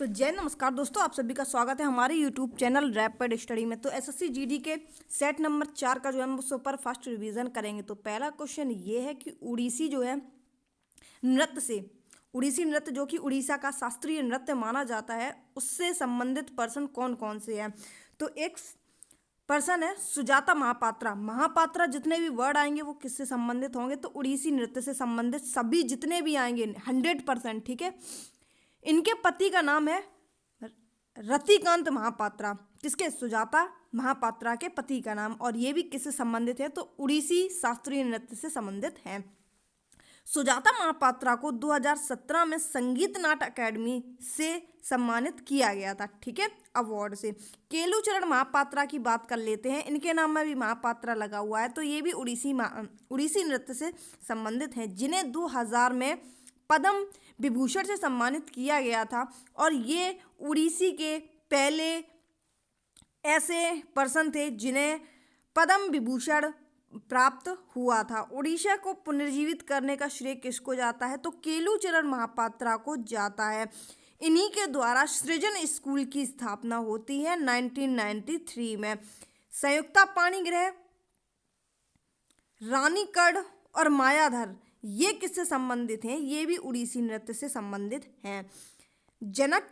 तो जय नमस्कार दोस्तों, आप सभी का स्वागत है हमारे यूट्यूब चैनल रैपिड स्टडी में। तो एसएससी जीडी के सेट नंबर 4 का जो है हम सुपर फास्ट रिवीजन करेंगे। तो पहला क्वेश्चन ये है कि उड़ीसी जो है नृत्य से, उड़ीसी नृत्य जो कि उड़ीसा का शास्त्रीय नृत्य माना जाता है, उससे संबंधित पर्सन कौन कौन से हैं। तो एक पर्सन है सुजाता महापात्रा। महापात्रा जितने भी वर्ड आएंगे वो किससे संबंधित होंगे, तो उड़ीसी नृत्य से संबंधित सभी जितने भी आएंगे 100%, ठीक है। इनके पति का नाम है रतिकांत महापात्रा। किसके? सुजाता महापात्रा के पति का नाम। और ये भी किससे संबंधित है, तो उड़ीसी शास्त्रीय नृत्य से संबंधित है। सुजाता महापात्रा को 2017 में संगीत नाट्य अकेडमी से सम्मानित किया गया था, ठीक है, अवार्ड से। केलुचरण महापात्रा की बात कर लेते हैं। इनके नाम में भी महापात्रा लगा हुआ है, तो ये भी उड़ीसी नृत्य से संबंधित हैं, जिन्हें 2000 में पद्म विभूषण से सम्मानित किया गया था। और ये उड़ीसी के पहले ऐसे पर्सन थे जिन्हें पद्म विभूषण प्राप्त हुआ था। उड़ीसा को पुनर्जीवित करने का श्रेय किसको जाता है, तो केलुचरण महापात्रा को जाता है। इन्हीं के द्वारा सृजन स्कूल की स्थापना होती है 1993 में। संयुक्ता पाणिग्रह, रानीकड़ और मायाधर ये किससे संबंधित हैं, ये भी उड़ीसी नृत्य से संबंधित हैं। जनक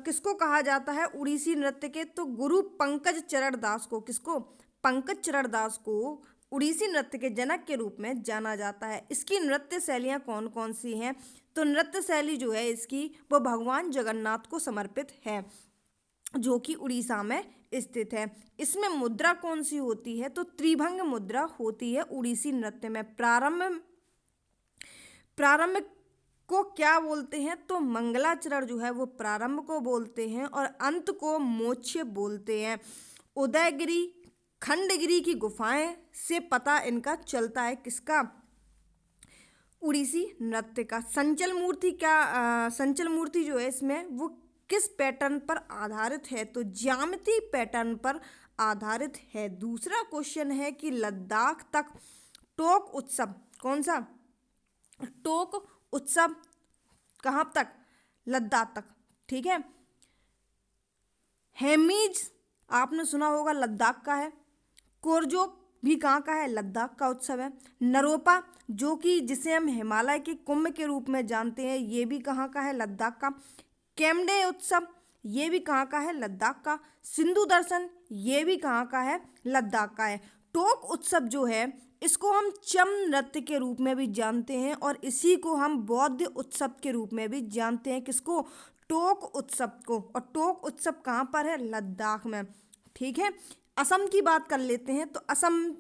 किसको कहा जाता है उड़ीसी नृत्य के, तो गुरु पंकज चरण दास को। किसको? पंकज चरण दास को उड़ीसी नृत्य के जनक के रूप में जाना जाता है। इसकी नृत्य शैलियाँ कौन कौन सी हैं, तो नृत्य शैली जो है इसकी वो भगवान जगन्नाथ को समर्पित है, जो कि उड़ीसा में स्थित है। इसमें मुद्रा कौन सी होती है, तो त्रिभंग मुद्रा होती है उड़ीसी नृत्य में। प्रारंभ को क्या बोलते हैं, तो मंगलाचरण जो है वो प्रारंभ को बोलते हैं और अंत को मोक्ष बोलते हैं। उदयगिरी, खंडगिरी की गुफाएं से पता इनका चलता है, किसका? उड़ीसी नृत्य का। संचल मूर्ति जो है इसमें वो किस पैटर्न पर आधारित है, तो ज्यामिति पैटर्न पर आधारित है। दूसरा क्वेश्चन है कि लद्दाख तक टोक उत्सव, कौन सा? टोक उत्सव कहाँ तक? लद्दाख तक, ठीक है। हेमीज आपने सुना होगा, लद्दाख का है। कोरजोक भी कहाँ का है? लद्दाख का उत्सव है। नरोपा जो कि जिसे हम हिमालय के कुंभ के रूप में जानते हैं, ये भी कहाँ का है? लद्दाख का। केम्डे उत्सव ये भी कहाँ का है? लद्दाख का। सिंधु दर्शन ये भी कहाँ का है? लद्दाख का है। टोक उत्सव जो है इसको हम चम नृत्य के रूप में भी जानते हैं और इसी को हम बौद्ध उत्सव के रूप में भी जानते हैं। किसको? टोक उत्सव को। और टोक उत्सव कहाँ पर है? लद्दाख में, ठीक है। असम की बात कर लेते हैं। तो असम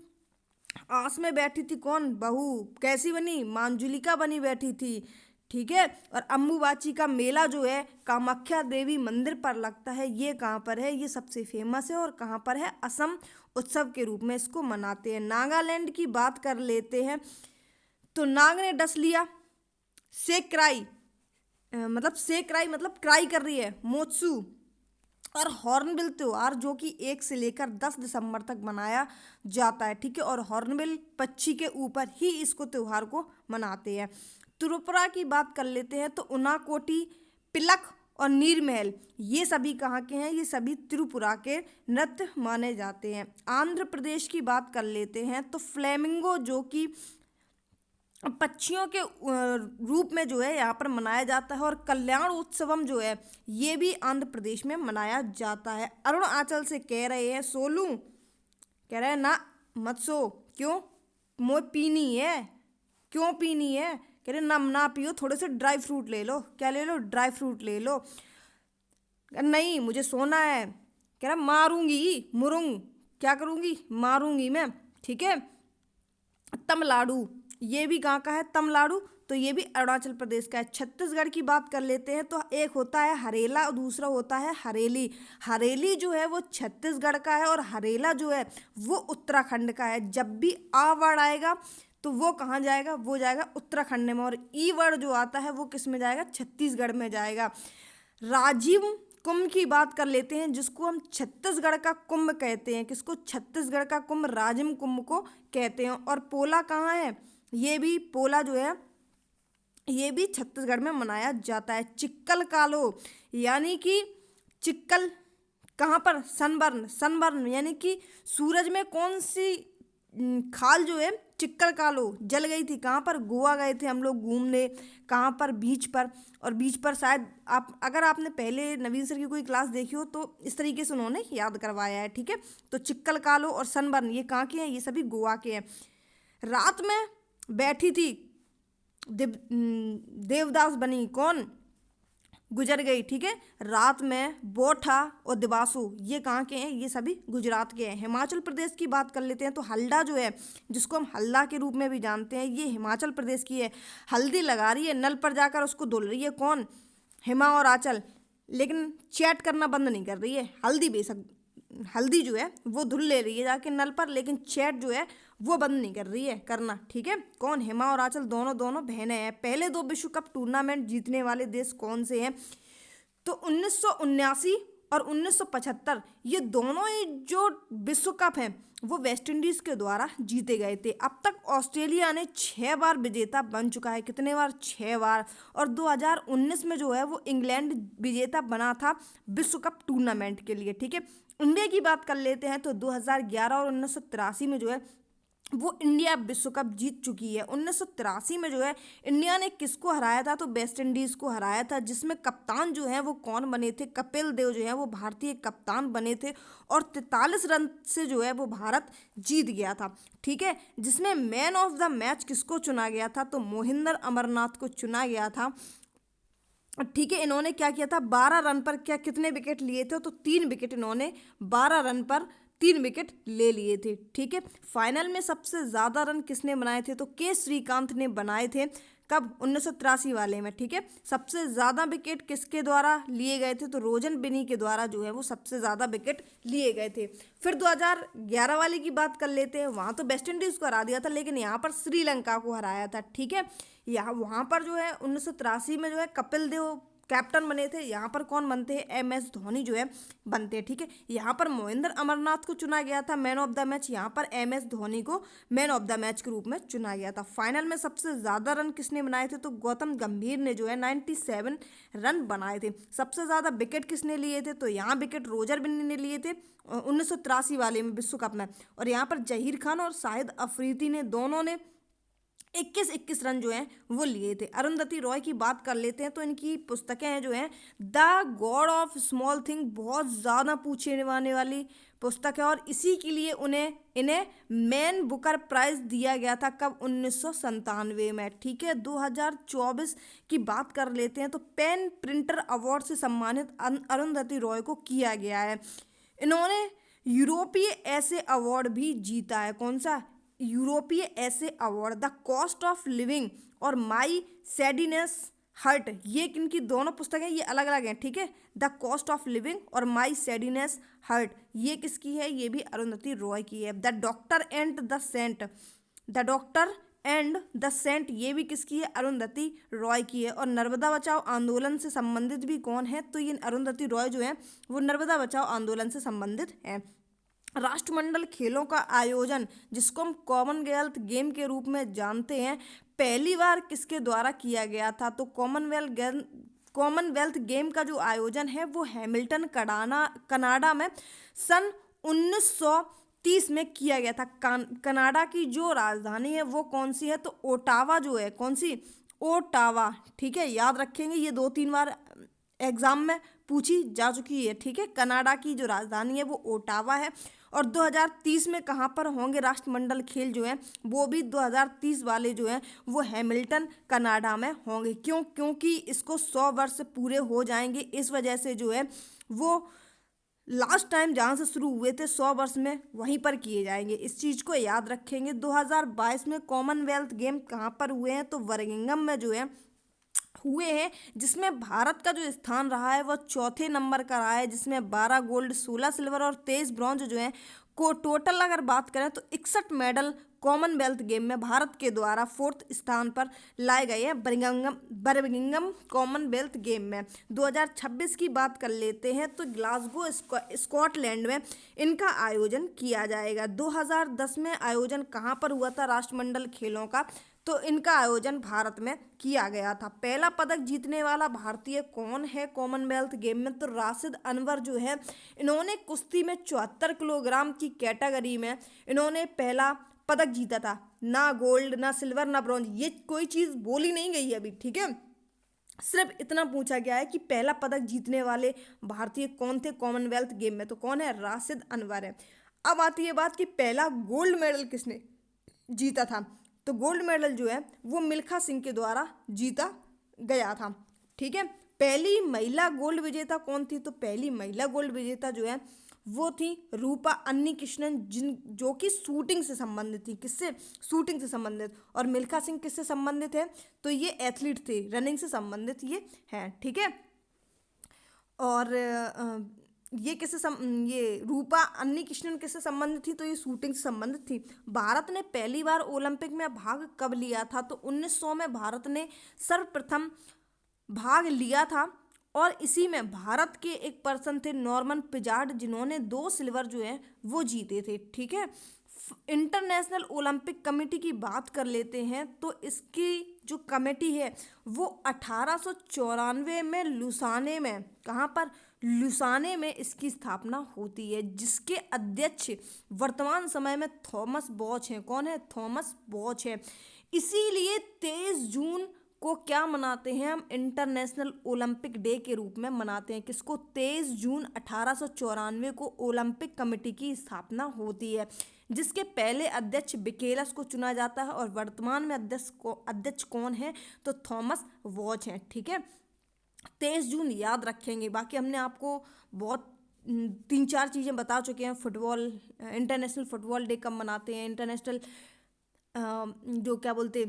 आस में बैठी थी कौन? बहू। कैसी बनी? मांजुलिका बनी बैठी थी, ठीक है। और अम्बुबाची का मेला जो है कामाख्या देवी मंदिर पर लगता है, ये कहाँ पर है? ये सबसे फेमस है और कहाँ पर है? असम उत्सव के रूप में इसको मनाते हैं। नागालैंड की बात कर लेते हैं। तो नाग ने डस लिया, सेक्राई मतलब क्राई कर रही है, मोत्सू। और हॉर्नबिल त्योहार जो कि 1 से लेकर 10 दिसंबर तक मनाया जाता है, ठीक है। और हॉर्नबिल पक्षी के ऊपर ही इसको त्योहार को मनाते हैं। त्रिपुरा की बात कर लेते हैं। तो उनाकोटी, पिलक और नीरमहल ये सभी कहाँ के हैं? ये सभी त्रिपुरा के नृत्य माने जाते हैं। आंध्र प्रदेश की बात कर लेते हैं। तो फ्लेमिंगो जो कि पक्षियों के रूप में जो है यहाँ पर मनाया जाता है। और कल्याण उत्सवम जो है ये भी आंध्र प्रदेश में मनाया जाता है। अरुणाचल से कह रहे हैं सोलू, कह रहे हैं ना मत सो, क्यों? मोए पीनी है। क्यों पीनी है? कह रहे ना पियो, थोड़े से ड्राई फ्रूट ले लो। क्या ले लो? ड्राई फ्रूट ले लो। नहीं मुझे सोना है। कह रहा मारूंगी, मुरुंग, क्या करूंगी? मारूंगी मैं, ठीक है। तमिलनाडु ये भी कहाँ का है? तमिलनाडु, तो ये भी अरुणाचल प्रदेश का है। छत्तीसगढ़ की बात कर लेते हैं। तो एक होता है हरेला और दूसरा होता है हरेली। हरेली जो है वो छत्तीसगढ़ का है और हरेला जो है वो उत्तराखंड का है। जब भी आ वर्ड आएगा तो वो कहाँ जाएगा? वो जाएगा उत्तराखंड में। और ई वर्ड जो आता है वो किस में जाएगा? छत्तीसगढ़ में जाएगा। राजिम कुंभ की बात कर लेते हैं, जिसको हम छत्तीसगढ़ का कुंभ कहते हैं। किसको? छत्तीसगढ़ का कुंभ राजिम कुंभ को कहते हैं। और पोला कहाँ है? ये भी पोला जो है ये भी छत्तीसगढ़ में मनाया जाता है। चिक्कल कालो यानी कि चिक्कल कहाँ पर, सनबर्न, सनबर्न यानी कि सूरज में कौन सी खाल जो है चिक्कल कालो जल गई थी। कहाँ पर, गोवा गए थे हम लोग घूमने, कहाँ पर, बीच पर। और बीच पर शायद आप, अगर आपने पहले नवीन सर की कोई क्लास देखी हो तो इस तरीके से उन्होंने याद करवाया है, ठीक है। तो चिक्कल कालो और सनबर्न ये कहाँ के हैं, ये सभी गोवा के हैं। रात में बैठी थी देवदास बनी, कौन, गुजर गई, ठीक है। रात में बोठा और दिवासू ये कहाँ के हैं, ये सभी गुजरात के हैं। हिमाचल प्रदेश की बात कर लेते हैं तो हल्दा जो है, जिसको हम हल्दा के रूप में भी जानते हैं, ये हिमाचल प्रदेश की है। हल्दी लगा रही है, नल पर जाकर उसको धुल रही है, कौन, हिमा और आंचल, लेकिन चैट करना बंद नहीं कर रही है। हल्दी बेशक, हल्दी जो है वो धुल ले रही है जाके नल पर, लेकिन चैट जो है वो बंद नहीं कर रही है करना, ठीक है। कौन, हिमा और आंचल दोनों दोनों बहनें हैं। पहले 2 विश्व कप टूर्नामेंट जीतने वाले देश कौन से हैं, तो 1979 और 1975 ये दोनों ही जो विश्व कप हैं वो वेस्ट इंडीज के द्वारा जीते गए थे। अब तक ऑस्ट्रेलिया ने 6 बार विजेता बन चुका है, कितने बार, 6 बार। और 2019 में जो है वो इंग्लैंड विजेता बना था विश्व कप टूर्नामेंट के लिए, ठीक है। इंडिया की बात कर लेते हैं तो 2011 और 1983 में जो है वो इंडिया विश्व कप जीत चुकी है। 1983 में जो है इंडिया ने किसको हराया था, तो वेस्ट इंडीज़ को हराया था, जिसमें कप्तान जो है वो कौन बने थे, कपिल देव जो है वो भारतीय कप्तान बने थे। और 43 रन से जो है वो भारत जीत गया था, ठीक है। जिसमें मैन ऑफ द मैच किसको चुना गया था, तो मोहिंदर अमरनाथ को चुना गया था, ठीक है। इन्होंने क्या किया था, 12 रन पर क्या कितने विकेट लिए थे, तो 3 विकेट इन्होंने 12 रन पर 3 विकेट ले लिए थे, ठीक है। फाइनल में सबसे ज़्यादा रन किसने बनाए थे, तो के श्रीकांत ने बनाए थे, कब, 1983 वाले में, ठीक है। सबसे ज़्यादा विकेट किसके द्वारा लिए गए थे, तो रोजन बिनी के द्वारा जो है वो सबसे ज़्यादा विकेट लिए गए थे। फिर 2011 वाले की बात कर लेते हैं, वहाँ तो वेस्ट इंडीज़ को हरा दिया था, लेकिन यहाँ पर श्रीलंका को हराया था, ठीक है। यहाँ वहाँ पर जो है 1983 में जो है कपिल देव कैप्टन बने थे, यहाँ पर कौन बनते हैं, MS धोनी जो है बनते हैं, ठीक है। यहाँ पर मोहिंदर अमरनाथ को चुना गया था मैन ऑफ द मैच, यहाँ पर MS धोनी को मैन ऑफ द मैच के रूप में चुना गया था। फाइनल में सबसे ज़्यादा रन किसने बनाए थे, तो गौतम गंभीर ने जो है 97 रन बनाए थे। सबसे ज़्यादा विकेट किसने लिए थे, तो यहाँ विकेट रोजर बिन्नी ने लिए थे 1983 वाले में विश्व कप में। और यहाँ पर जहीर खान और शाहिद अफरीदी ने दोनों ने 21-21 रन जो हैं वो लिए थे। अरुंधति रॉय की बात कर लेते हैं तो इनकी पुस्तकें हैं जो हैं the God of small thing, बहुत ज़्यादा पूछे जाने वाली पुस्तक है, और इसी के लिए इन्हें मैन बुकर प्राइज़ दिया गया था, कब, 1997 में, ठीक है। 2024 की बात कर लेते हैं तो पेन प्रिंटर अवार्ड से सम्मानित अरुंधति रॉय को किया गया है। इन्होंने यूरोपीय ऐसे अवार्ड भी जीता है, कौन सा, यूरोपीय ऐसे award, the cost of living और माई सैडीनेस हर्ट, ये इनकी दोनों पुस्तकें ये अलग अलग हैं, ठीक है। द कॉस्ट ऑफ लिविंग और माई सैडीनेस हर्ट ये किसकी है, ये भी अरुंधति रॉय की है। The doctor and the saint, the doctor and the saint ये भी किसकी है, अरुंधति रॉय की है। और नर्मदा बचाओ आंदोलन से संबंधित भी कौन है, तो ये अरुंधति रॉय जो है वो नर्मदा बचाओ आंदोलन से संबंधित है। राष्ट्रमंडल खेलों का आयोजन, जिसको हम कॉमनवेल्थ गेम के रूप में जानते हैं, पहली बार किसके द्वारा किया गया था, तो कॉमनवेल्थ गेम का जो आयोजन है वो हैमिल्टन कनाडा में सन 1930 में किया गया था। कनाडा की जो राजधानी है वो कौन सी है, तो ओटावा जो है, कौन सी, ओटावा, ठीक है। याद रखेंगे, ये 2-3 बार एग्जाम में पूछी जा चुकी है, ठीक है। कनाडा की जो राजधानी है वो ओटावा है। और 2030 में कहाँ पर होंगे राष्ट्रमंडल खेल जो है, वो भी 2030 वाले जो हैं वो हैमिल्टन कनाडा में होंगे। क्योंकि इसको 100 वर्ष पूरे हो जाएंगे, इस वजह से जो है वो लास्ट टाइम जहाँ से शुरू हुए थे 100 वर्ष में वहीं पर किए जाएंगे, इस चीज़ को याद रखेंगे। 2022 में कॉमनवेल्थ गेम कहाँ पर हुए हैं, तो बर्मिंघम में जो है हुए हैं, जिसमें भारत का जो स्थान रहा है वो चौथे नंबर का रहा है, जिसमें 12 गोल्ड, 16 सिल्वर और 23 ब्रॉन्ज जो हैं को टोटल अगर बात करें तो 61 मेडल कॉमनवेल्थ गेम में भारत के द्वारा 4th स्थान पर लाए गए हैं बर्मिंघम कॉमनवेल्थ गेम में। 2026 की बात कर लेते हैं तो ग्लासगो स्कॉटलैंड में इनका आयोजन किया जाएगा। 2010 में आयोजन कहाँ पर हुआ था राष्ट्रमंडल खेलों का, तो इनका आयोजन भारत में किया गया था। पहला पदक जीतने वाला भारतीय कौन है कॉमनवेल्थ गेम में? तो राशिद अनवर जो है, इन्होंने कुश्ती में 74 किलोग्राम की कैटेगरी में इन्होंने पहला पदक जीता था। ना गोल्ड, ना सिल्वर, ना ब्रॉन्ज, ये कोई चीज़ बोली नहीं गई है अभी, ठीक है। सिर्फ इतना पूछा गया है कि पहला पदक जीतने वाले भारतीय कौन थे कॉमनवेल्थ गेम में? तो कौन है? राशिद अनवर है। अब आती है बात कि पहला गोल्ड मेडल किसने जीता था? तो गोल्ड मेडल जो है वो मिल्खा सिंह के द्वारा जीता गया था, ठीक है। पहली महिला गोल्ड विजेता कौन थी? तो पहली महिला गोल्ड विजेता जो है वो थी रूपा अन्नी कृष्णन, जिन जो कि शूटिंग से संबंधित थी। किससे? शूटिंग से संबंधित। और मिल्खा सिंह किससे संबंधित है? तो ये एथलीट थे, रनिंग से संबंधित ये हैं, ठीक है। और ये ये रूपा अन्नी कृष्णन किससे संबंधित थी? तो ये शूटिंग से संबंधित थी। भारत ने पहली बार ओलंपिक में भाग कब लिया था? तो 1900 में भारत ने सर्वप्रथम भाग लिया था। और इसी में भारत के एक पर्सन थे नॉर्मन पिजार्ड, जिन्होंने 2 सिल्वर जो है वो जीते थे, ठीक है। इंटरनेशनल ओलंपिक कमेटी की बात कर लेते हैं तो इसकी जो कमेटी है वो 1894 में लुसाने में, कहाँ पर? लुसाने में इसकी स्थापना होती है, जिसके अध्यक्ष वर्तमान समय में थॉमस बॉच हैं। कौन है? थॉमस बॉच है। इसीलिए 23 जून को क्या मनाते हैं हम? इंटरनेशनल ओलंपिक डे के रूप में मनाते हैं। किसको? 23 जून 1894 को ओलंपिक कमेटी की स्थापना होती है, जिसके पहले अध्यक्ष बिकेलस को चुना जाता है और वर्तमान में अध्यक्ष कौन है? तो थॉमस वॉच हैं, ठीक है। 23 जून याद रखेंगे। बाकी हमने आपको बहुत 3-4 चीज़ें बता चुके हैं। फुटबॉल, इंटरनेशनल फुटबॉल डे कब मनाते हैं, इंटरनेशनल जो क्या बोलते,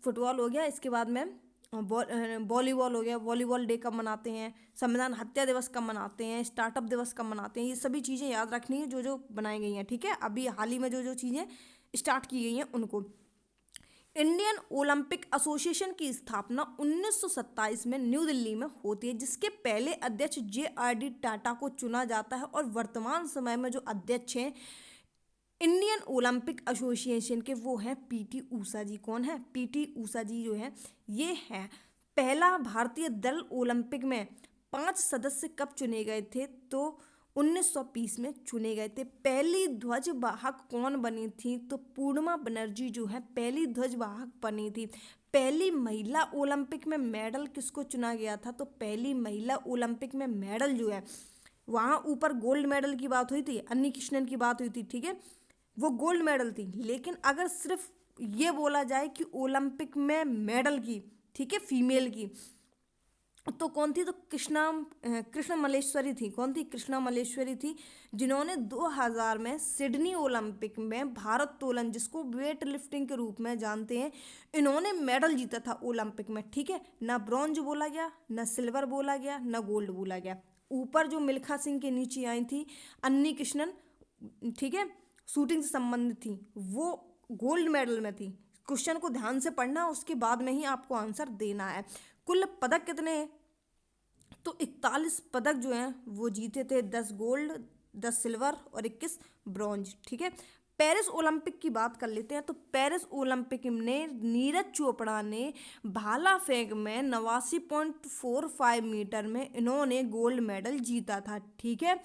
फुटबॉल हो गया, इसके बाद में वॉलीबॉल हो गया, वॉलीबॉल डे कब मनाते हैं, संविधान हत्या दिवस कब मनाते हैं, स्टार्टअप दिवस कब मनाते हैं, ये सभी चीज़ें याद रखनी है जो जो बनाई गई हैं, ठीक है। अभी हाल ही में जो जो चीज़ें स्टार्ट की गई हैं उनको। इंडियन ओलंपिक एसोसिएशन की स्थापना 1927 में न्यू दिल्ली में होती है, जिसके पहले अध्यक्ष JRD टाटा को चुना जाता है और वर्तमान समय में जो अध्यक्ष हैं इंडियन ओलंपिक एसोसिएशन के वो हैं PT ऊषा जी। कौन है? PT ऊषा जी जो है ये है। पहला भारतीय दल ओलंपिक में 5 सदस्य कब चुने गए थे? तो 1920 में चुने गए थे। पहली ध्वजवाहक कौन बनी थी? तो पूर्णिमा बनर्जी जो है पहली ध्वजवाहक बनी थी। पहली महिला ओलंपिक में मेडल किसको चुना गया था? तो पहली महिला ओलंपिक में मेडल जो है, वहाँ ऊपर गोल्ड मेडल की बात हुई थी, अन्नी कृष्णन की बात हुई थी, ठीक है, वो गोल्ड मेडल थी। लेकिन अगर सिर्फ ये बोला जाए कि ओलंपिक में मेडल की, ठीक है, फीमेल की, तो कौन थी? तो कृष्णा मल्लेश्वरी थी। कौन थी? कृष्णा मल्लेश्वरी थी, जिन्होंने 2000 में सिडनी ओलंपिक में भारोत्तोलन, जिसको वेट लिफ्टिंग के रूप में जानते हैं, इन्होंने मेडल जीता था ओलंपिक में, ठीक है। ना ब्रॉन्ज बोला गया, ना सिल्वर बोला गया, ना गोल्ड बोला गया। ऊपर जो मिल्खा सिंह के नीचे आई थी अन्नी कृष्णन, ठीक है, शूटिंग से संबंधित थी, वो गोल्ड मेडल में थी। क्वेश्चन को ध्यान से पढ़ना, उसके बाद में ही आपको आंसर देना है। कुल पदक कितने हैं? तो 41 पदक जो हैं वो जीते थे, 10 गोल्ड, 10 सिल्वर और 21 ब्रॉन्ज, ठीक है। पेरिस ओलंपिक की बात कर लेते हैं। तो पेरिस ओलंपिक में नीरज चोपड़ा ने भाला फेंक में 89.45 मीटर में इन्होंने गोल्ड मेडल जीता था, ठीक है।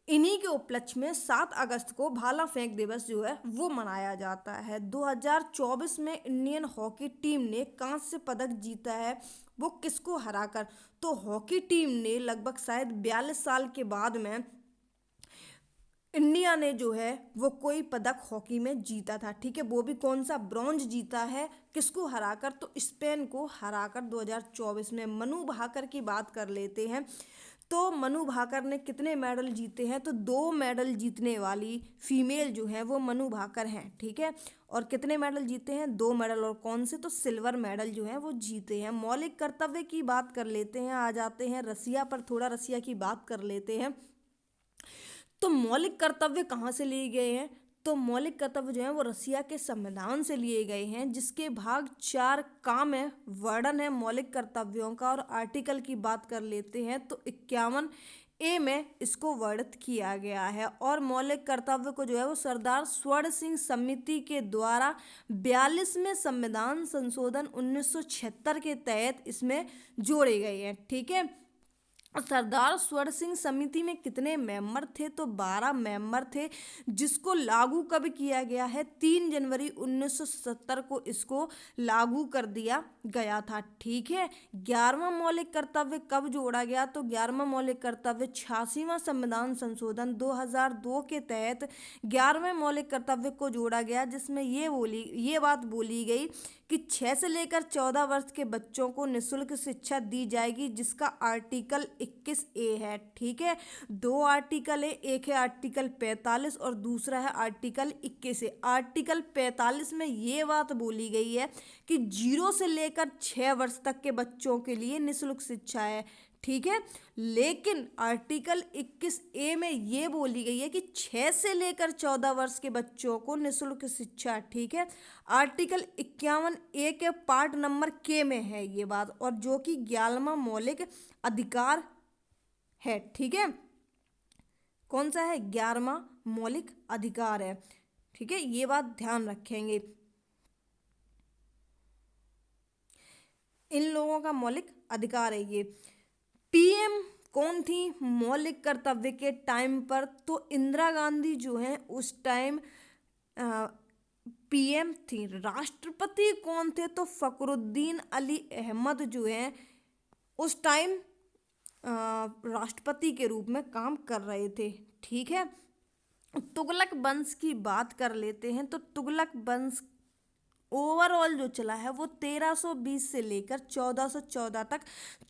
इन्हीं के उपलक्ष्य में 7 अगस्त को भाला फेंक दिवस जो है वो मनाया जाता है। 2024 में इंडियन हॉकी टीम ने कांस्य पदक जीता है, वो किसको हराकर? तो हॉकी टीम ने लगभग शायद 42 साल के बाद में इंडिया ने जो है वो कोई पदक हॉकी में जीता था, ठीक है। वो भी कौन सा? ब्रॉन्ज जीता है। किसको हराकर? तो स्पेन को हराकर 2024 में। मनु भाकर की बात कर लेते हैं। तो मनु भाकर ने कितने मेडल जीते हैं? तो 2 मेडल जीतने वाली फीमेल जो है वो मनु भाकर हैं, ठीक है। और कितने मेडल जीते हैं? 2 मेडल। और कौन से? तो सिल्वर मेडल जो है वो जीते हैं। मौलिक कर्तव्य की बात कर लेते हैं। आ जाते हैं रसिया पर, थोड़ा रसिया की बात कर लेते हैं। तो मौलिक कर्तव्य कहाँ से लिए गए हैं? तो मौलिक कर्तव्य जो है वो रसिया के संविधान से लिए गए हैं, जिसके भाग 4 काम है, वर्णन है मौलिक कर्तव्यों का। और आर्टिकल की बात कर लेते हैं तो 51 ए में इसको वर्णित किया गया है। और मौलिक कर्तव्य को जो है वो सरदार स्वर्ण सिंह समिति के द्वारा 42वें संविधान संशोधन 1976 के तहत इसमें जोड़े गए हैं। ठीक है, और सरदार स्वर्ण सिंह समिति में कितने मेंबर थे? तो 12 मेंबर थे, जिसको लागू कब किया गया है? 3 जनवरी 1977 को इसको लागू कर दिया गया था। ठीक है, 11वां मौलिक कर्तव्य कब जोड़ा गया? तो 11वां मौलिक कर्तव्य 86वां संविधान संशोधन 2002 के तहत 11वें मौलिक कर्तव्य को जोड़ा गया, जिसमें ये बात बोली गई कि 6 से लेकर 14 वर्ष के बच्चों को निःशुल्क शिक्षा दी जाएगी, जिसका आर्टिकल 21A है। ठीक है, 2 आर्टिकल है, एक है आर्टिकल 45 और दूसरा है आर्टिकल 21। आर्टिकल 45 में ये बात बोली गई है कि 0 से लेकर 6 वर्ष तक के बच्चों के लिए निःशुल्क शिक्षा है। ठीक है, लेकिन आर्टिकल 21A में ये बोली गई है कि 6 से लेकर 14 वर्ष के बच्चों को निःशुल्क शिक्षा। ठीक है, आर्टिकल 51A के पार्ट नंबर के में है ये बात, और जो कि 11वां मौलिक अधिकार है। ठीक है, कौन सा है? 11वां मौलिक अधिकार है। ठीक है, ये बात ध्यान रखेंगे। इन लोगों का मौलिक अधिकार है ये। पीएम कौन थी मौलिक कर्तव्य के टाइम पर? तो इंदिरा गांधी जो है उस टाइम पीएम थी। राष्ट्रपति कौन थे? तो फखरुद्दीन अली अहमद जो है उस टाइम राष्ट्रपति के रूप में काम कर रहे थे। ठीक है, तुगलक वंश की बात कर लेते हैं। तो तुगलक वंश ओवरऑल जो चला है वो 1320 से लेकर 1414 तक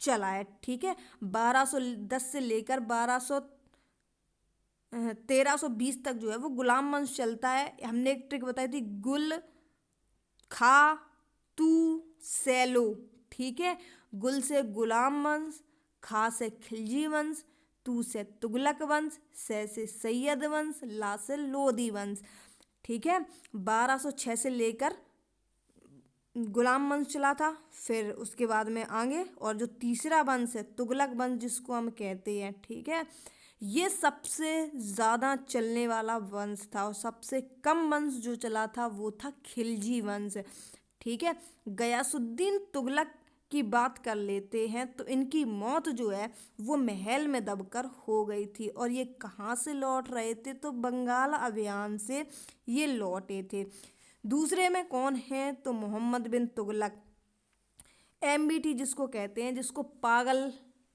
चला है। ठीक है, 1210 से लेकर 1320 तक जो है वो गुलाम वंश चलता है। हमने एक ट्रिक बताई थी, गुल खा तू सैलो। ठीक है, गुल से गुलाम वंश, खा से खिलजी वंश, तू से तुगलक वंश, से सैयद वंश, ला से लोधी वंश। ठीक है, 1206 से लेकर गुलाम वंश चला था, फिर उसके बाद में आगे और जो तीसरा वंश है तुगलक वंश जिसको हम कहते हैं। ठीक है, ये सबसे ज़्यादा चलने वाला वंश था, और सबसे कम वंश जो चला था वो था खिलजी वंश। ठीक है, गयासुद्दीन तुगलक की बात कर लेते हैं। तो इनकी मौत जो है वो महल में दबकर हो गई थी, और ये कहाँ से लौट रहे थे? तो बंगाल अभियान से ये लौटे थे। दूसरे में कौन है? तो मोहम्मद बिन तुगलक, MBT जिसको कहते हैं, जिसको पागल,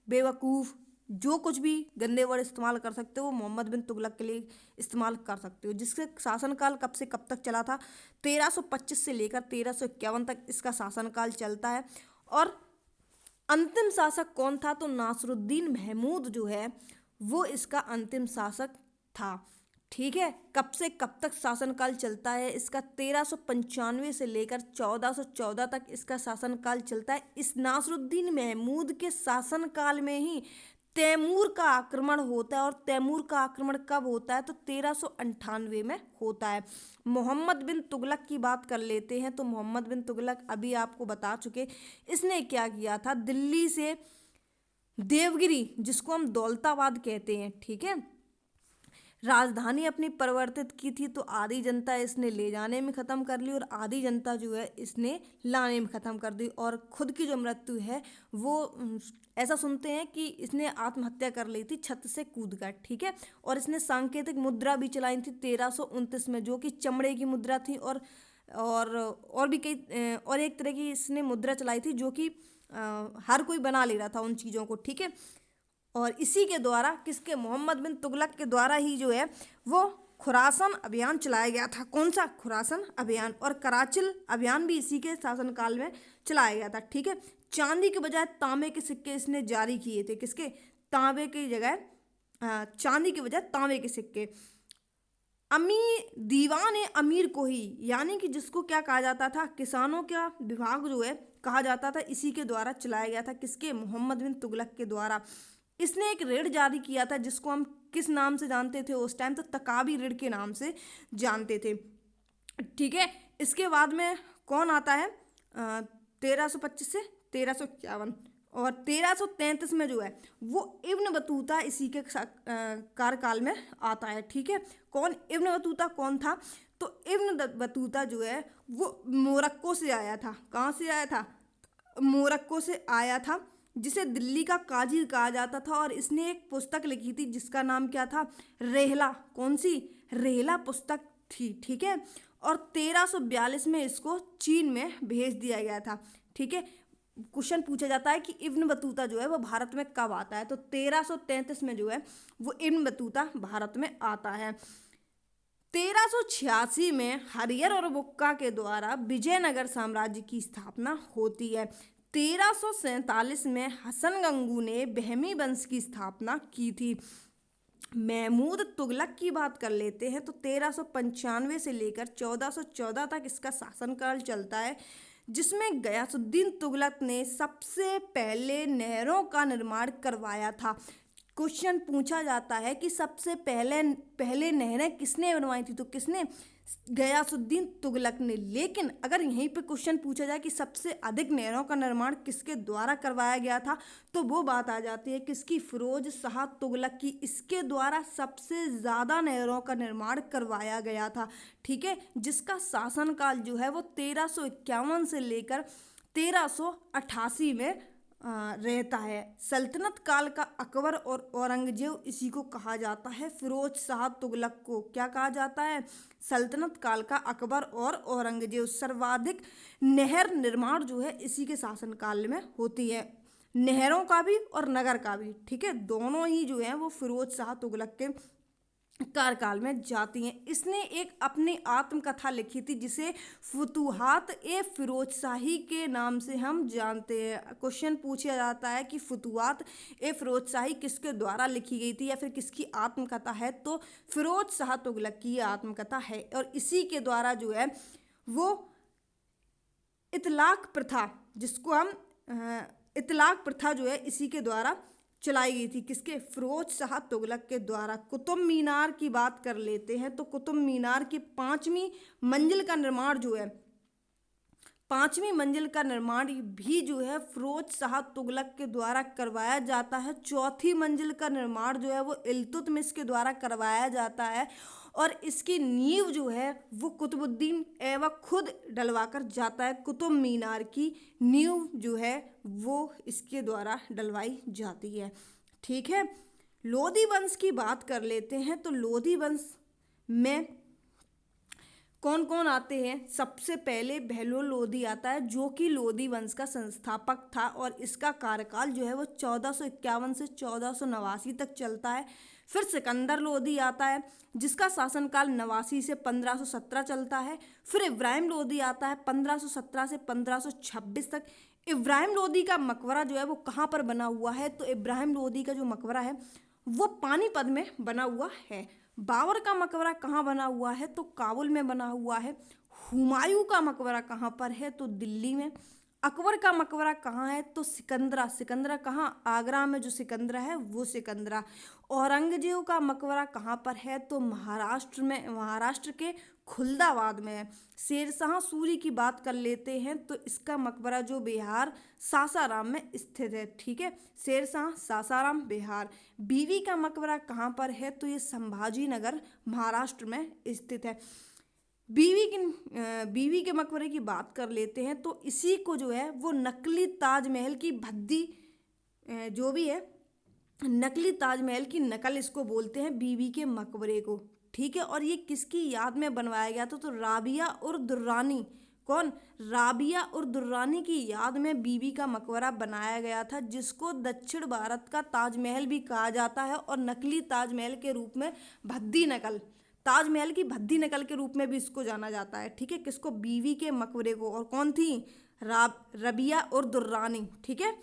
बेवकूफ़, जो कुछ भी गंदे वर्ड इस्तेमाल कर सकते हो वो मोहम्मद बिन तुगलक के लिए इस्तेमाल कर सकते हो। जिसके शासनकाल कब से कब तक चला था? 1325 से लेकर 1351 तक इसका शासनकाल चलता है। और अंतिम शासक कौन था? तो नासरुद्दीन महमूद जो है वो इसका अंतिम शासक था। ठीक है, कब से कब तक शासनकाल चलता है इसका? 1395 से लेकर 1414 तक इसका शासनकाल चलता है। इस नासरुद्दीन महमूद के शासनकाल में ही तैमूर का आक्रमण होता है, और तैमूर का आक्रमण कब होता है? तो 1398 में होता है। मोहम्मद बिन तुगलक की बात कर लेते हैं। तो मोहम्मद बिन तुगलक अभी आपको बता चुके, इसने क्या किया था? दिल्ली से देवगिरी, जिसको हम दौलताबाद कहते हैं, ठीक है, राजधानी अपनी परिवर्तित की थी। तो आधी जनता इसने ले जाने में ख़त्म कर ली, और आधी जनता जो है इसने लाने में ख़त्म कर दी। और खुद की जो मृत्यु है वो ऐसा सुनते हैं कि इसने आत्महत्या कर ली थी छत से कूदकर। ठीक है, और इसने सांकेतिक मुद्रा भी चलाई थी 1329 में, जो कि चमड़े की मुद्रा थी। और भी कई और एक तरह की इसने मुद्रा चलाई थी जो कि हर कोई बना ले रहा था उन चीज़ों को। ठीक है, और इसी के द्वारा, किसके? मोहम्मद बिन तुगलक के द्वारा ही जो है वो खुरासन अभियान चलाया गया था। कौन सा? खुरासन अभियान। और कराचिल अभियान भी इसी के शासनकाल में चलाया गया था। ठीक है, चांदी के बजाय तांबे के सिक्के इसने जारी किए थे। किसके? तांबे की जगह चांदी के बजाय तांबे के सिक्के। दीवान अमीर को ही, यानी कि जिसको क्या कहा जाता था? किसानों का विभाग जो है कहा जाता था, इसी के द्वारा चलाया गया था। किसके? मोहम्मद बिन तुगलक के द्वारा। इसने एक ऋण जारी किया था जिसको हम किस नाम से जानते थे उस टाइम? तो तकाबी ऋण के नाम से जानते थे। ठीक है, इसके बाद में कौन आता है? 1325 से 1351, और 1333 में जो है वो इब्न बतूता इसी के कार्यकाल में आता है। ठीक है, कौन इब्न बतूता कौन था? तो इब्न बतूता जो है वो मोरक्को से आया था। कहाँ से आया था? मोरक्को से आया था, जिसे दिल्ली का काजी कहा जाता था। और इसने एक पुस्तक लिखी थी जिसका नाम क्या था? रेहला। कौन सी? रेहला पुस्तक थी। ठीक है, और 1342 में इसको चीन में भेज दिया गया था। ठीक है, क्वेश्चन पूछा जाता है कि इब्न बतूता जो है वो भारत में कब आता है? तो 1333 में जो है वो इब्न बतूता भारत में आता है। 1386 में हरियर और बुक्का के द्वारा विजयनगर साम्राज्य की स्थापना होती है। 1347 में हसन गंगू ने बहमी वंश की स्थापना की थी। महमूद तुगलक की बात कर लेते हैं तो 1395 से लेकर 1414 तक इसका शासनकाल चलता है, जिसमें गयासुद्दीन तुगलक ने सबसे पहले नहरों का निर्माण करवाया था। क्वेश्चन पूछा जाता है कि सबसे पहले नहरें किसने बनवाई थी? तो किसने? गयासुद्दीन तुगलक ने। लेकिन अगर यहीं पे क्वेश्चन पूछा जाए कि सबसे अधिक नहरों का निर्माण किसके द्वारा करवाया गया था, तो वो बात आ जाती है किसकी? फिरोज शाह तुगलक की। इसके द्वारा सबसे ज़्यादा नहरों का निर्माण करवाया गया था। ठीक है, जिसका शासनकाल जो है वो 1351 से लेकर 1388 में रहता है। सल्तनत काल का अकबर और औरंगजेब इसी को कहा जाता है। फिरोज शाह तुगलक को क्या कहा जाता है? सल्तनत काल का अकबर और औरंगजेब। सर्वाधिक नहर निर्माण जो है इसी के शासनकाल में होती है, नहरों का भी और नगर का भी। ठीक है, दोनों ही जो है वो फिरोज शाह तुगलक के कार्यकाल में जाती हैं। इसने एक अपनी आत्मकथा लिखी थी जिसे फुतुहात ए फिरोज शाही के नाम से हम जानते हैं। क्वेश्चन पूछा जाता है कि फुतुहात ए फिरोज शाही किसके द्वारा लिखी गई थी या फिर किसकी आत्मकथा है? तो फिरोज शाह तुगलक की आत्मकथा है। और इसी के द्वारा जो है वो इतलाक प्रथा, जिसको हम इतलाक प्रथा जो है इसी के द्वारा चलाई गई थी। किसके? फिरोज शाह तुगलक के द्वारा। कुतुब मीनार की बात कर लेते हैं तो कुतुब मीनार की 5वीं मंजिल का निर्माण जो है 5वीं मंजिल का निर्माण भी जो है फिरोज शाह तुगलक के द्वारा करवाया जाता है। 4थी मंजिल का निर्माण जो है वो इल्तुतमिश के द्वारा करवाया जाता है। और इसकी नींव जो है वो कुतुबुद्दीन ऐबक खुद डलवाकर जाता है। कुतुब मीनार की नींव जो है वो इसके द्वारा डलवाई जाती है। ठीक है, लोधी वंश की बात कर लेते हैं तो लोधी वंश में कौन कौन आते हैं? सबसे पहले बहलोल लोधी आता है, जो कि लोधी वंश का संस्थापक था और इसका कार्यकाल जो है वो 1451 से 1489 तक चलता है। फिर सिकंदर लोधी आता है, जिसका शासनकाल 89 से 1517 चलता है। फिर इब्राहिम लोधी आता है 1517 से 1526 तक। इब्राहिम लोधी का मकबरा जो है वो कहाँ पर बना हुआ है? तो इब्राहिम लोधी का जो मकबरा है वो पानीपत में बना हुआ है। बाबर का मकबरा कहाँ बना हुआ है? तो काबुल में बना हुआ है। हुमायूं का मकबरा कहाँ पर है? तो दिल्ली में। अकबर का मकबरा कहाँ है? तो सिकंदरा। सिकंदरा कहाँ? आगरा में जो सिकंदरा है वो सिकंदरा। औरंगजेब का मकबरा कहाँ पर है? तो महाराष्ट्र में, महाराष्ट्र के खुलदाबाद में है। शेरशाह सूरी की बात कर लेते हैं तो इसका मकबरा जो बिहार सासाराम में स्थित है। ठीक है, शेरशाह सासाराम बिहार। बीवी का मकबरा कहाँ पर है? तो ये संभाजी नगर महाराष्ट्र में स्थित है। बीवी के मकबरे की बात कर लेते हैं तो इसी को जो है वो नकली ताजमहल की भद्दी जो भी है, नकली ताजमहल की नकल इसको बोलते हैं, बीवी के मकबरे को। ठीक है, और ये किसकी याद में बनवाया गया था? तो राबिया उर दुर्रानी। कौन? राबिया उर दुर्रानी की याद में बीवी का मकबरा बनाया गया था, जिसको दक्षिण भारत का ताजमहल भी कहा जाता है और नकली ताजमहल के रूप में भद्दी नकल, ताजमहल की भद्दी नकल के रूप में भी इसको जाना जाता है। ठीक है, किसको? बीवी के मकबरे को। और कौन थी? रबिया और दुर्रानी। ठीक है,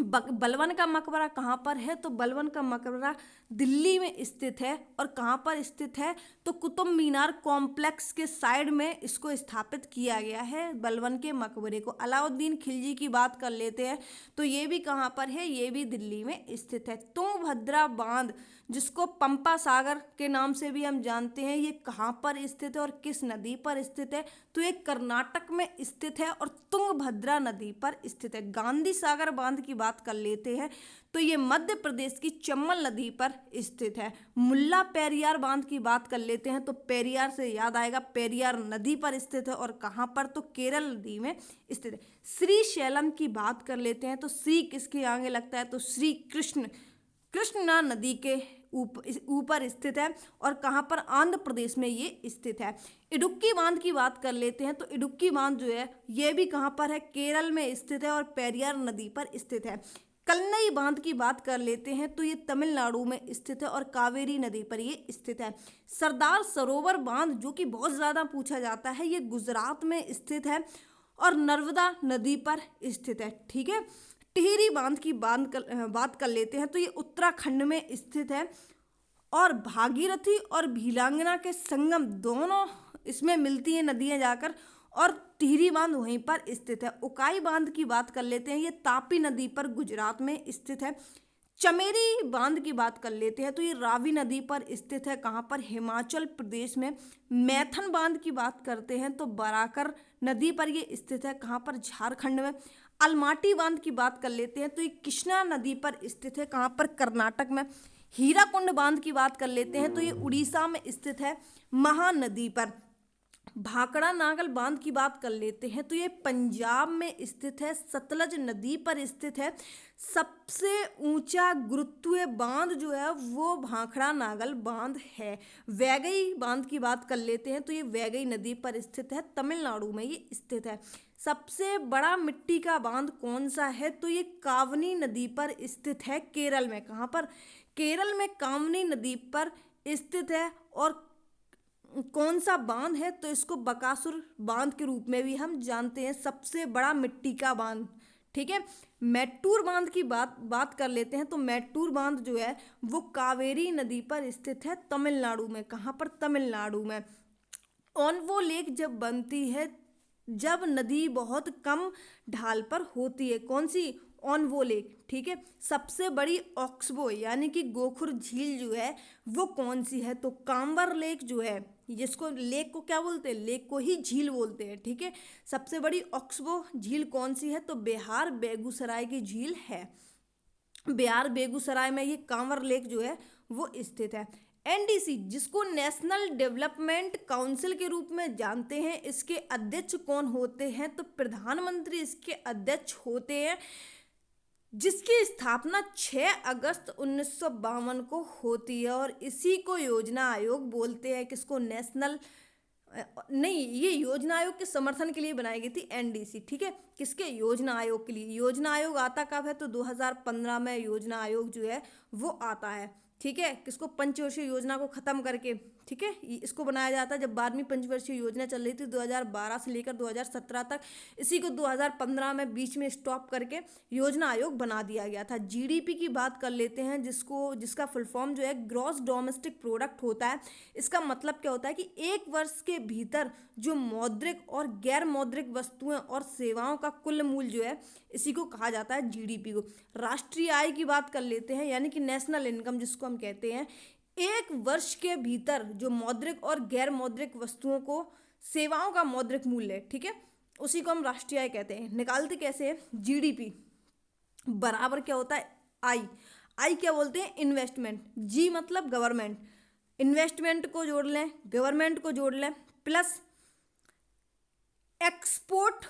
बलवन का मकबरा कहाँ पर है? तो बलवन का मकबरा दिल्ली में स्थित है। और कहाँ पर स्थित है? तो कुतुब मीनार कॉम्प्लेक्स के साइड में इसको स्थापित किया गया है, बलवन के मकबरे को। अलाउद्दीन खिलजी की बात कर लेते हैं तो ये भी कहाँ पर है? ये भी दिल्ली में स्थित है। तुंग तुंगभद्रा बांध, जिसको पंपा सागर के नाम से भी हम जानते हैं, ये कहाँ पर स्थित है और किस नदी पर स्थित है? तो ये कर्नाटक में स्थित है और तुंगभद्रा नदी पर स्थित है। गांधी सागर बांध की बात कर लेते हैं तो ये मध्य प्रदेश की चंबल नदी पर स्थित है। मुल्ला पेरियार बांध की बात कर लेते हैं तो पेरियार से याद आएगा, पेरियार नदी पर स्थित है और कहाँ पर? तो केरल नदी में स्थित है। श्री शैलम की बात कर लेते हैं तो श्री किसके आगे लगता है? तो श्री कृष्णा नदी के ऊपर स्थित है और कहाँ पर? आंध्र प्रदेश में ये स्थित है। इडुक्की बांध की बात कर लेते हैं तो इडुक्की बांध जो है ये भी कहाँ पर है? केरल में स्थित है और पेरियार नदी पर स्थित है। कल्नई बांध की बात कर लेते हैं तो ये तमिलनाडु में स्थित है और कावेरी नदी पर ये स्थित है। सरदार सरोवर बांध जो कि बहुत ज़्यादा पूछा जाता है, ये गुजरात में स्थित है और नर्मदा नदी पर स्थित है। ठीक है। टिहरी बांध की बात कर लेते हैं तो ये उत्तराखंड में स्थित है और भागीरथी और भीलांगना के संगम दोनों इसमें मिलती हैं नदियाँ जाकर, और टिहरी बांध वहीं पर स्थित है। उकाई बांध की बात कर लेते हैं, ये तापी नदी पर गुजरात में स्थित है। चमेरी बांध की बात कर लेते हैं तो ये रावी नदी पर स्थित है, कहाँ पर? हिमाचल प्रदेश में। मैथन बांध की बात करते हैं तो बराकर नदी पर ये स्थित है, कहाँ पर? झारखंड में। अलमाटी बांध की बात कर लेते हैं तो ये कृष्णा नदी पर स्थित है, कहाँ पर? कर्नाटक में। हीराकुंड बांध की बात कर लेते हैं तो ये उड़ीसा में स्थित है, महानदी पर। भाखड़ा नागल बांध की बात कर लेते हैं तो ये पंजाब में स्थित है, सतलज नदी पर स्थित है। सबसे ऊंचा गुरुत्वीय बांध जो है वो भाखड़ा नागल बांध है। वैगई बांध की बात कर लेते हैं तो ये वैगई नदी पर स्थित है, तमिलनाडु में ये स्थित है। सबसे बड़ा मिट्टी का बांध कौन सा है? तो ये कावनी नदी पर स्थित है, केरल में। कहाँ पर? केरल में कावनी नदी पर स्थित है। और कौन सा बांध है? तो इसको बकासुर बांध के रूप में भी हम जानते हैं, सबसे बड़ा मिट्टी का बांध। ठीक है। मैट्टूर बांध की बात कर लेते हैं तो मैट्टूर बांध जो है वो कावेरी नदी पर स्थित है, तमिलनाडु में। कहाँ पर? तमिलनाडु में। ऑनवो लेक जब बनती है जब नदी बहुत कम ढाल पर होती है, कौन सी? ऑनवो लेक। ठीक है। सबसे बड़ी ऑक्सबो यानी कि गोखुर झील जो है वो कौन सी है? तो कांवर लेक जो है, जिसको लेक को क्या बोलते हैं? लेक को ही झील बोलते हैं। ठीक है। सबसे बड़ी ऑक्सबो झील कौन सी है? तो बिहार बेगूसराय की झील है। बिहार बेगूसराय में ये कांवर लेक जो है वो स्थित है। एनडीसी जिसको नेशनल डेवलपमेंट काउंसिल के रूप में जानते हैं, इसके अध्यक्ष कौन होते हैं? तो प्रधानमंत्री इसके अध्यक्ष होते हैं, जिसकी स्थापना 6 अगस्त 1952 को होती है और इसी को योजना आयोग बोलते हैं। किसको? नेशनल नहीं, ये योजना आयोग के समर्थन के लिए बनाई गई थी एनडीसी। ठीक है। किसके? योजना आयोग के लिए। योजना आयोग आता कब है? तो 2015 में योजना आयोग जो है वो आता है। ठीक है। किसको? पंचवर्षीय योजना को खत्म करके। ठीक है। इसको बनाया जाता है जब 12वीं पंचवर्षीय योजना चल रही थी 2012 से लेकर 2017 तक, इसी को 2015 में बीच में स्टॉप करके योजना आयोग बना दिया गया था। जीडीपी की बात कर लेते हैं, जिसका फुल फॉर्म जो है ग्रॉस डोमेस्टिक प्रोडक्ट होता है। इसका मतलब क्या होता है कि एक वर्ष के भीतर जो मौद्रिक और गैर मौद्रिक वस्तुएं और सेवाओं का कुल मूल्य जो है, इसी को कहा जाता है जीडीपी को। राष्ट्रीय आय की बात कर लेते हैं, यानी कि नेशनल इनकम जिसको हम कहते हैं। एक वर्ष के भीतर जो मौद्रिक और गैर मौद्रिक वस्तुओं को सेवाओं का मौद्रिक मूल्य है, ठीक है, उसी को हम राष्ट्रीय आय कहते हैं। निकालते कैसे हैं? जीडीपी बराबर क्या होता है? आई। आई क्या बोलते हैं? इन्वेस्टमेंट। जी मतलब गवर्नमेंट। इन्वेस्टमेंट को जोड़ लें, गवर्नमेंट को जोड़ लें, प्लस एक्सपोर्ट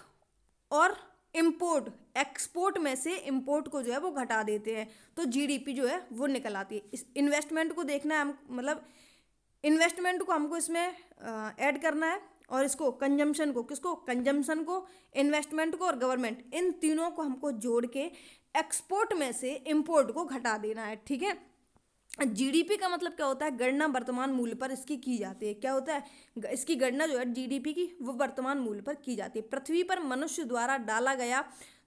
और इंपोर्ट। एक्सपोर्ट में से इंपोर्ट को जो है वो घटा देते हैं तो जीडीपी जो है वो निकल आती है। इस इन्वेस्टमेंट को देखना है, हम मतलब इन्वेस्टमेंट को हमको इसमें ऐड करना है और इसको कंजम्पशन को, किसको? कंजम्पशन को, इन्वेस्टमेंट को और गवर्नमेंट, इन तीनों को हमको जोड़ के एक्सपोर्ट में से इंपोर्ट को घटा देना है। ठीक है। जीडीपी का मतलब क्या होता है? गणना वर्तमान मूल्य पर इसकी की जाती है। क्या होता है? इसकी गणना जो है जीडीपी की वो वर्तमान मूल्य पर की जाती है। पृथ्वी पर मनुष्य द्वारा डाला गया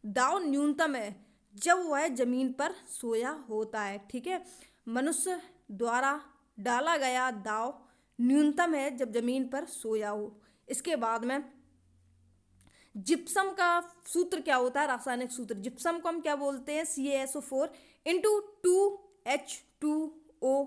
दाव न्यूनतम है जब वह जमीन पर सोया होता है। ठीक है। मनुष्य द्वारा डाला गया दाव न्यूनतम है जब जमीन पर सोया हो। इसके बाद में जिप्सम का सूत्र क्या होता है? रासायनिक सूत्र। जिप्सम को हम क्या बोलते हैं? CaSO4 × 2 H2O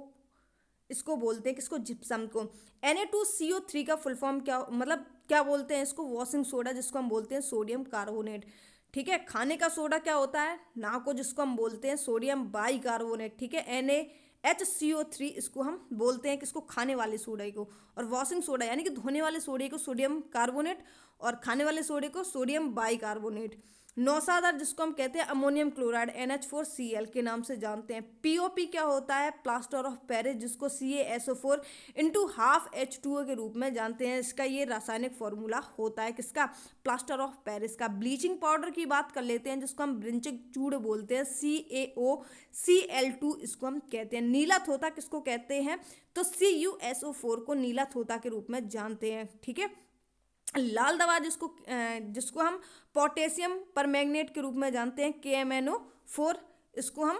इसको बोलते हैं, किसको, जिप्सम को। Na2CO3 का फुल फॉर्म क्या, मतलब क्या बोलते हैं इसको, वॉशिंग सोडा, जिसको हम बोलते हैं सोडियम कार्बोनेट। ठीक है, खाने का सोडा क्या होता है, नाको, जिसको हम बोलते हैं सोडियम बाई कार्बोनेट। ठीक है, NaHCO3 इसको हम बोलते हैं, किसको, खाने वाले सोडे को। और वॉशिंग सोडा यानी कि धोने वाले सोडे को सोडियम कार्बोनेट, और खाने वाले सोडे को सोडियम बाई कार्बोनेट। नौसादार जिसको हम कहते हैं अमोनियम क्लोराइड NH4Cl के नाम से जानते हैं। POP क्या होता है, प्लास्टर ऑफ पेरिस, जिसको CaSO4 इंटू हाफ H2O के रूप में जानते हैं। इसका ये रासायनिक फॉर्मूला होता है, किसका, प्लास्टर ऑफ पेरिस का। ब्लीचिंग पाउडर की बात कर लेते हैं, जिसको हम ब्रिंचिंग चूड़ बोलते हैं, CaOCl2 इसको हम कहते हैं। नीला थोथा किसको कहते हैं, तो CuSO4 को नीला थोथा के रूप में जानते हैं। ठीक है, लाल दवा जिसको हम पोटेशियम परमैंगनेट के रूप में जानते हैं, KMnO4 इसको हम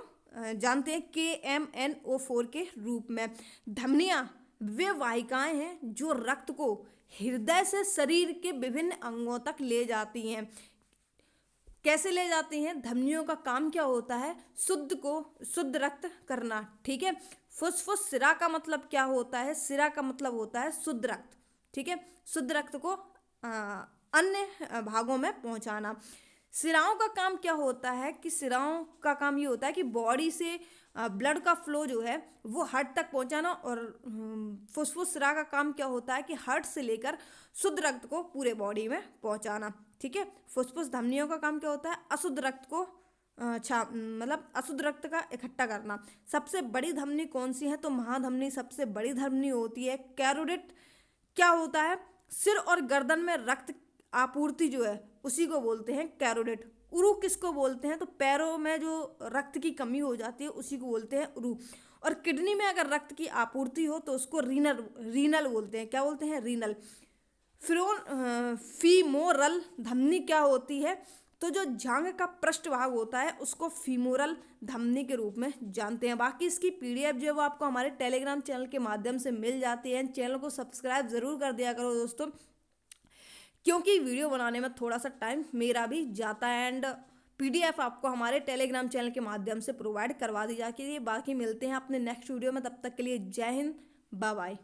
जानते हैं KMnO4 के रूप में। धमनियाँ वे वाहिकाएं हैं जो रक्त को हृदय से शरीर के विभिन्न अंगों तक ले जाती हैं। कैसे ले जाती हैं, धमनियों का काम क्या होता है, शुद्ध रक्त करना। ठीक है, फुसफुस सिरा का मतलब क्या होता है, सिरा का मतलब होता है शुद्ध रक्त। ठीक है, शुद्ध रक्त को अन्य भागों में पहुंचाना। सिराओं का काम क्या होता है, कि सिराओं का काम ये होता है कि बॉडी से ब्लड का फ्लो जो है वो हार्ट तक पहुंचाना। और फुसफुस सिरा का काम क्या होता है कि हार्ट से लेकर शुद्ध रक्त को पूरे बॉडी में पहुंचाना। ठीक है, फुसफुस धमनियों का काम क्या होता है, अशुद्ध रक्त को मतलब अशुद्ध रक्त का इकट्ठा करना। सबसे बड़ी धमनी कौन सी है, तो महाधमनी सबसे बड़ी धमनी होती है। कैरोटिड क्या होता है, सिर और गर्दन में रक्त आपूर्ति जो है उसी को बोलते हैं कैरोटिड। उरु किसको बोलते हैं, तो पैरों में जो रक्त की कमी हो जाती है उसी को बोलते हैं उरु। और किडनी में अगर रक्त की आपूर्ति हो तो उसको रीनल बोलते हैं, क्या बोलते हैं, रीनल। फीमोरल धमनी क्या होती है, तो जो जांघ का पृष्ठ भाग होता है उसको फीमोरल धमनी के रूप में जानते हैं। बाकी इसकी PDF जो है वो आपको हमारे टेलीग्राम चैनल के माध्यम से मिल जाती है। चैनल को सब्सक्राइब ज़रूर कर दिया करो दोस्तों, क्योंकि वीडियो बनाने में थोड़ा सा टाइम मेरा भी जाता है। एंड PDF आपको हमारे टेलीग्राम चैनल के माध्यम से प्रोवाइड करवा दी जाती है। बाकी मिलते हैं अपने नेक्स्ट वीडियो में, तब तक के लिए जय हिंद, बाय बाय।